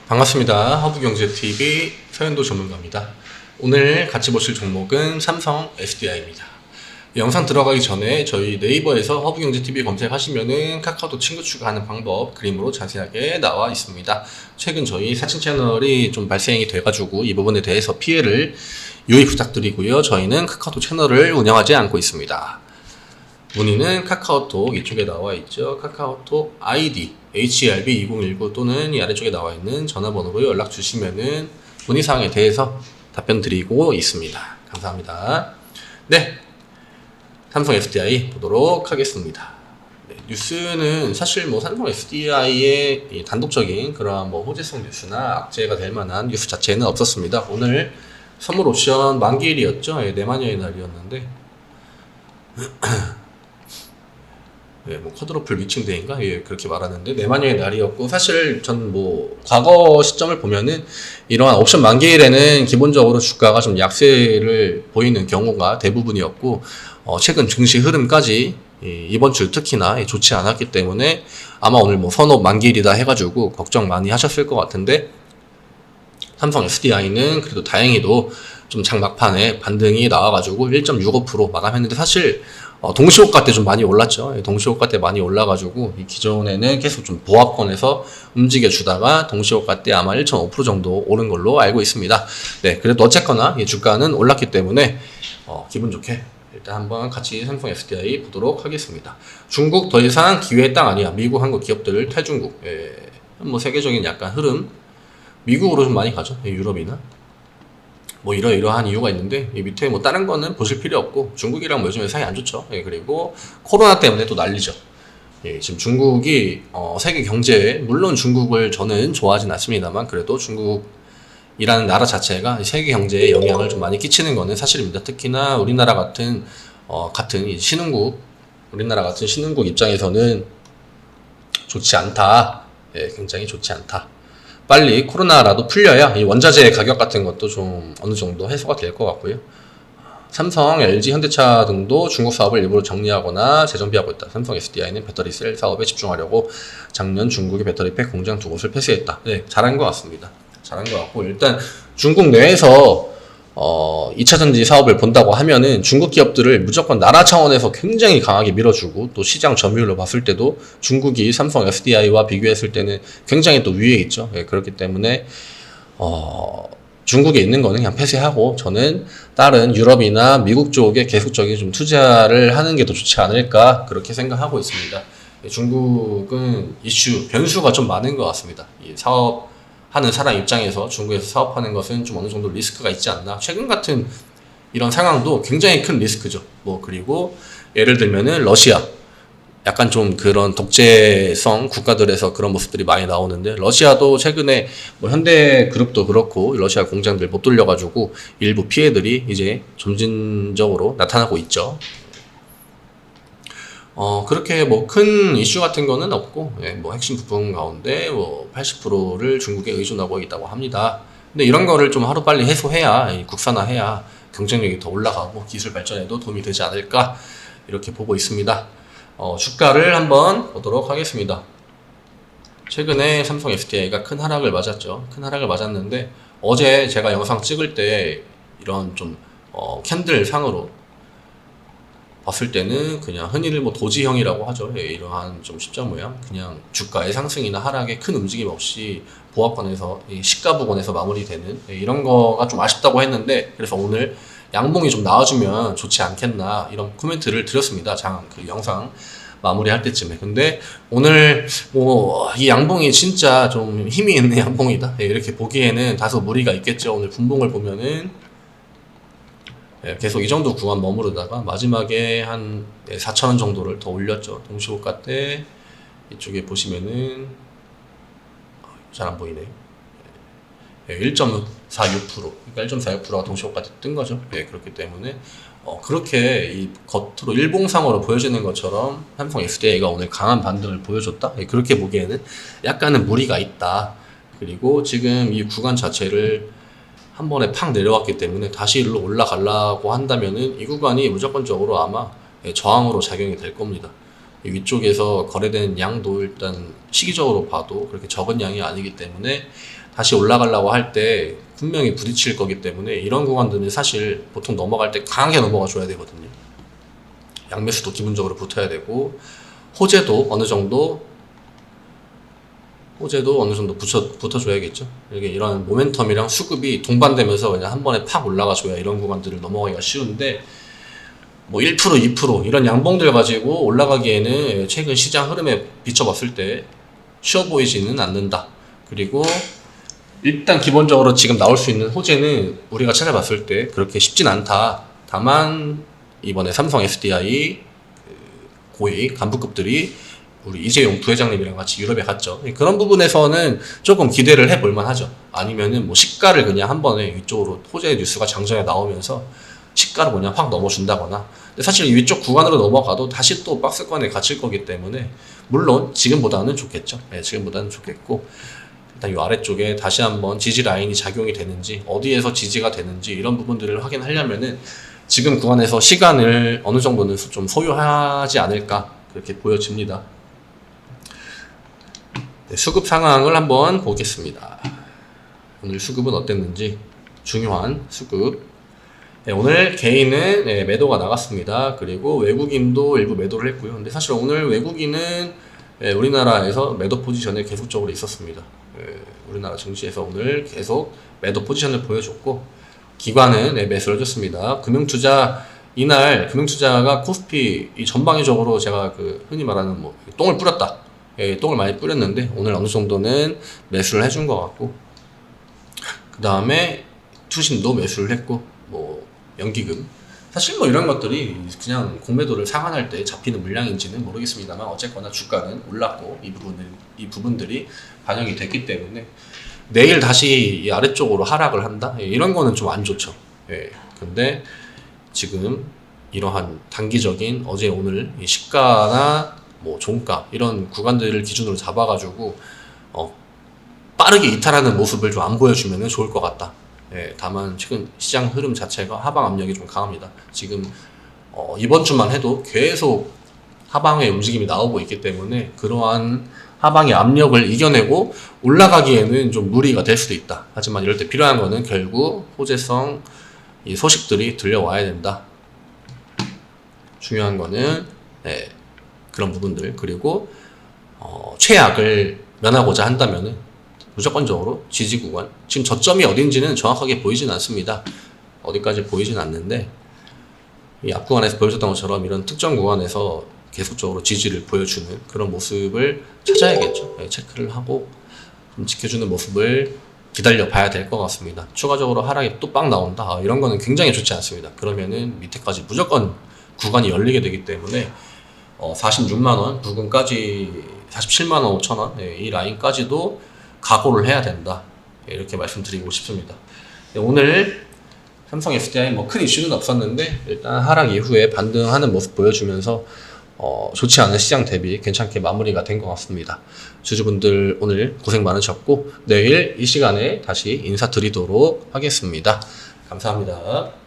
반갑습니다. 허브경제TV 서현도 전문가입니다. 오늘 같이 보실 종목은 삼성 SDI입니다. 영상 들어가기 전에 저희 네이버에서 허브경제TV 검색하시면은 카카오톡 친구 추가하는 방법 그림으로 자세하게 나와 있습니다. 최근 저희 사칭 채널이 좀 발생이 돼가지고 이 부분에 대해서 피해를 유의 부탁드리고요. 저희는 카카오톡 채널을 운영하지 않고 있습니다. 문의는 카카오톡 이쪽에 나와 있죠. 카카오톡 아이디 HERB2019 또는 이 아래쪽에 나와 있는 전화번호로 연락 주시면은 문의사항에 대해서 답변 드리고 있습니다. 감사합니다. 네, 삼성 SDI 보도록 하겠습니다. 네, 뉴스는 사실 삼성 SDI의 단독적인 그러한 호재성 뉴스나 악재가 될 만한 뉴스 자체는 없었습니다. 오늘 선물 옵션 만기일이었죠. 내만여의 날이었는데 컷오프 위칭데이인가? 그렇게 말하는데, 내만여의 날이었고, 사실 전 과거 시점을 보면은, 이러한 옵션 만기일에는 기본적으로 주가가 좀 약세를 보이는 경우가 대부분이었고, 최근 증시 흐름까지, 이번 주 특히나 좋지 않았기 때문에, 아마 오늘 선업 만기일이다 해가지고, 걱정 많이 하셨을 것 같은데, 삼성 SDI는 그래도 다행히도 좀 장막판에 반등이 나와가지고 1.65% 마감했는데, 사실 동시호가 때 좀 많이 올랐죠. 동시호가 때 많이 올라가지고 기존에는 계속 좀 보합권에서 움직여 주다가 동시호가 때 아마 1.5% 정도 오른 걸로 알고 있습니다. 네, 그래도 어쨌거나 주가는 올랐기 때문에 기분 좋게 일단 한번 같이 삼성 SDI 보도록 하겠습니다. 중국 더 이상 기회의 땅 아니야. 미국, 한국 기업들 탈중국. 세계적인 약간 흐름. 미국으로 좀 많이 가죠. 유럽이나. 이러한 이유가 있는데, 이 밑에 다른 거는 보실 필요 없고, 중국이랑 요즘에 사이 안 좋죠. 그리고 코로나 때문에 또 난리죠. 지금 중국이, 세계 경제에, 물론 중국을 저는 좋아하진 않습니다만, 그래도 중국이라는 나라 자체가 세계 경제에 영향을 좀 많이 끼치는 거는 사실입니다. 특히나 우리나라 같은 신흥국, 우리나라 같은 신흥국 입장에서는 좋지 않다. 굉장히 좋지 않다. 빨리 코로나라도 풀려야 이 원자재 가격 같은 것도 좀 어느 정도 해소가 될 것 같고요. 삼성, LG, 현대차 등도 중국 사업을 일부러 정리하거나 재정비하고 있다. 삼성 SDI는 배터리 셀 사업에 집중하려고 작년 중국의 배터리팩 공장 2곳을 폐쇄했다. 네, 잘한 것 같습니다. 잘한 것 같고, 일단 중국 내에서 2차전지 사업을 본다고 하면은 중국 기업들을 무조건 나라 차원에서 굉장히 강하게 밀어주고, 또 시장 점유율로 봤을 때도 중국이 삼성 SDI와 비교했을 때는 굉장히 또 위에 있죠. 그렇기 때문에 중국에 있는 거는 그냥 폐쇄하고, 저는 다른 유럽이나 미국 쪽에 계속적인 좀 투자를 하는 게 더 좋지 않을까 그렇게 생각하고 있습니다. 중국은 변수가 좀 많은 것 같습니다. 이 사업하는 사람 입장에서 중국에서 사업하는 것은 좀 어느 정도 리스크가 있지 않나. 최근 같은 이런 상황도 굉장히 큰 리스크죠. 그리고 예를 들면은 러시아. 약간 좀 그런 독재성 국가들에서 그런 모습들이 많이 나오는데, 러시아도 최근에 현대그룹도 그렇고 러시아 공장들 못 돌려가지고 일부 피해들이 이제 점진적으로 나타나고 있죠. 그렇게 큰 이슈 같은 거는 없고, 핵심 부품 가운데 80%를 중국에 의존하고 있다고 합니다. 근데 이런 거를 좀 하루빨리 해소해야, 국산화해야 경쟁력이 더 올라가고 기술 발전에도 도움이 되지 않을까 이렇게 보고 있습니다. 주가를 한번 보도록 하겠습니다. 최근에 삼성 SDI가 큰 하락을 맞았죠. 큰 하락을 맞았는데, 어제 제가 영상 찍을 때 이런 좀 캔들 상으로 봤을 때는 그냥 흔히들 도지형이라고 하죠. 이러한 좀 십자 모양, 그냥 주가의 상승이나 하락에 큰 움직임 없이 보합권에서 시가 부근에서 마무리되는 이런 거가 좀 아쉽다고 했는데, 그래서 오늘 양봉이 좀 나와주면 좋지 않겠나 이런 코멘트를 드렸습니다. 그 영상 마무리할 때쯤에. 근데 오늘 이 양봉이 진짜 좀 힘이 있는 양봉이다, 이렇게 보기에는 다소 무리가 있겠죠. 오늘 분봉을 보면은 계속 이 정도 구간 머무르다가 마지막에 한 4,000원 정도를 더 올렸죠. 동시호가 때 이쪽에 보시면은 잘 안 보이네요. 1.46%, 그러니까 1.46%가 동시호가 때 뜬 거죠. 그렇기 때문에 그렇게 이 겉으로 일봉상으로 보여지는 것처럼 삼성 SDI가 오늘 강한 반등을 보여줬다. 그렇게 보기에는 약간은 무리가 있다. 그리고 지금 이 구간 자체를 한 번에 팍 내려왔기 때문에 다시 일로 올라가려고 한다면은 이 구간이 무조건적으로 아마 저항으로 작용이 될 겁니다. 이 위쪽에서 거래된 양도 일단 시기적으로 봐도 그렇게 적은 양이 아니기 때문에 다시 올라가려고 할 때 분명히 부딪힐 거기 때문에 이런 구간들은 사실 보통 넘어갈 때 강하게 넘어가 줘야 되거든요. 양매수도 기본적으로 붙어야 되고 호재도 어느 정도 붙어줘야겠죠. 이게 이런 모멘텀이랑 수급이 동반되면서 그냥 한 번에 팍 올라가줘야 이런 구간들을 넘어가기가 쉬운데 뭐 1%, 2% 이런 양봉들 가지고 올라가기에는 최근 시장 흐름에 비춰봤을 때 쉬워 보이지는 않는다. 그리고 일단 기본적으로 지금 나올 수 있는 호재는 우리가 찾아봤을 때 그렇게 쉽진 않다. 다만 이번에 삼성 SDI 고위 간부급들이 우리 이재용 부회장님이랑 같이 유럽에 갔죠. 그런 부분에서는 조금 기대를 해볼만 하죠. 아니면은 뭐 시가를 그냥 한 번에 위쪽으로 호재 뉴스가 장전에 나오면서 시가를 그냥 확 넘어준다거나. 근데 사실 이 위쪽 구간으로 넘어가도 다시 또 박스권에 갇힐 거기 때문에 물론 지금보다는 좋겠죠. 네, 지금보다는 좋겠고 일단 이 아래쪽에 다시 한번 지지 라인이 작용이 되는지 어디에서 지지가 되는지 이런 부분들을 확인하려면은 지금 구간에서 시간을 어느 정도는 좀 소요하지 않을까 그렇게 보여집니다. 네, 수급 상황을 한번 보겠습니다. 오늘 수급은 어땠는지 중요한 수급. 네, 오늘 개인은 매도가 나갔습니다. 그리고 외국인도 일부 매도를 했고요. 근데 사실 오늘 외국인은 우리나라에서 매도 포지션에 계속적으로 있었습니다. 우리나라 증시에서 오늘 계속 매도 포지션을 보여줬고 기관은 매수를 해줬습니다. 금융투자 이날 금융투자가 코스피 이 전방위적으로 제가 그 흔히 말하는 뭐 똥을 뿌렸다. 똥을 많이 뿌렸는데 오늘 어느 정도는 매수를 해준 것 같고 그 다음에 투신도 매수를 했고 뭐 연기금 사실 뭐 이런 것들이 그냥 공매도를 상환할 때 잡히는 물량인지는 모르겠습니다만 어쨌거나 주가는 올랐고 이 부분들이 반영이 됐기 때문에 내일 다시 이 아래쪽으로 하락을 한다? 이런 거는 좀 안 좋죠. 근데 지금 이러한 단기적인 어제 오늘 이 시가나 뭐 종가 이런 구간들을 기준으로 잡아가지고 빠르게 이탈하는 모습을 좀 안 보여주면 좋을 것 같다. 다만 최근 시장 흐름 자체가 하방 압력이 좀 강합니다. 지금 이번 주만 해도 계속 하방의 움직임이 나오고 있기 때문에 그러한 하방의 압력을 이겨내고 올라가기에는 좀 무리가 될 수도 있다. 하지만 이럴 때 필요한 거는 결국 호재성 이 소식들이 들려와야 된다. 중요한 거는 그런 부분들 그리고 최악을 면하고자 한다면은 무조건적으로 지지 구간 지금 저점이 어딘지는 정확하게 보이진 않습니다. 어디까지 보이진 않는데 이 앞 구간에서 보여줬던 것처럼 이런 특정 구간에서 계속적으로 지지를 보여주는 그런 모습을 찾아야겠죠. 체크를 하고 좀 지켜주는 모습을 기다려 봐야 될 것 같습니다. 추가적으로 하락이 또 빵 나온다. 이런 거는 굉장히 좋지 않습니다. 그러면은 밑에까지 무조건 구간이 열리게 되기 때문에 46만원 부근까지 47만원 5천원 이 라인까지도 각오를 해야 된다. 이렇게 말씀드리고 싶습니다. 오늘 삼성 SDI 뭐 큰 이슈는 없었는데 일단 하락 이후에 반등하는 모습 보여주면서 좋지 않은 시장 대비 괜찮게 마무리가 된 것 같습니다. 주주분들 오늘 고생 많으셨고 내일 이 시간에 다시 인사드리도록 하겠습니다. 감사합니다.